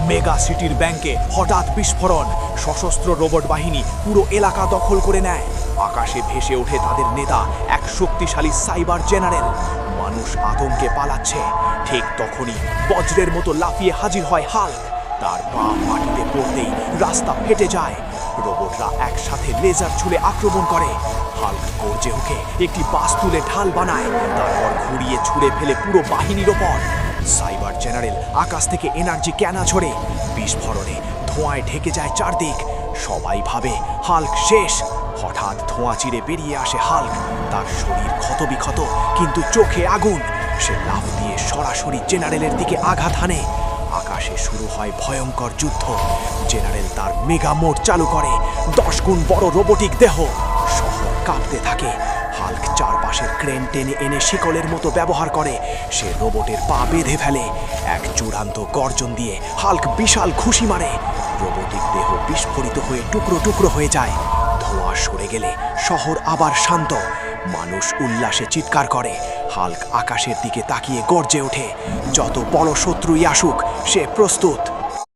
Mega সিটির ব্যাংকে হঠাৎ বিস্ফোরণ, সশস্ত্র রোবট বাহিনী পুরো এলাকা দখল করে নেয়। আকাশে ভেসে ওঠে তাদের নেতা, এক শক্তিশালী সাইবার জেনারেল। মানুষ আতঙ্কে পালাচ্ছে। ঠিক তখনই বজ্রের মতো লাফিয়ে হাজির হয় হাল্ক। তার পা মাটিতে পড়তেই রাস্তা ফেটে যায়। রোবটরা একসাথে লেজার ছুড়ে আক্রমণ করে। হাল্ক গর্জে ওঠে, একটি বাস তুলে ঢাল বানায়, তারপর ঘুরিয়ে ছুড়ে ফেলে পুরো বাহিনীর ওপর। সাইবার জেনারেল আকাশ থেকে এনার্জি ক্যানা ছড়ে, বিস্ফোরণে ধোঁয়ায় ঢেকে যায় চারদিক। সবাই ভাবে হাল্ক শেষ। হঠাৎ ধোঁয়া চিরে বেরিয়ে আসে হাল্ক। তার শরীর ক্ষতবিক্ষত, কিন্তু চোখে আগুন। সে লাফ দিয়ে সরাসরি জেনারেলের দিকে আঘাত হানে। আকাশে শুরু হয় ভয়ঙ্কর যুদ্ধ। জেনারেল তার মেগা মোড চালু করে, 10 গুণ বড় রোবোটিক দেহ। শহর কাঁপতে থাকে। হাল্ক চারপাশের ক্রেন টেনে এনে শিকলের মতো ব্যবহার করে। সে রোবটের পা বেঁধে ফেলে। এক চূড়ান্ত গর্জন দিয়ে হাল্ক বিশাল ঘুষি মারে। রোবোটিক দেহ বিস্ফোরিত হয়ে টুকরো টুকরো হয়ে যায়। ধোঁয়া সরে গেলে শহর আবার শান্ত। মানুষ উল্লাসে চিৎকার করে। হাল্ক আকাশের দিকে তাকিয়ে গর্জে ওঠে, যত বড় শত্রুই আসুক সে প্রস্তুত।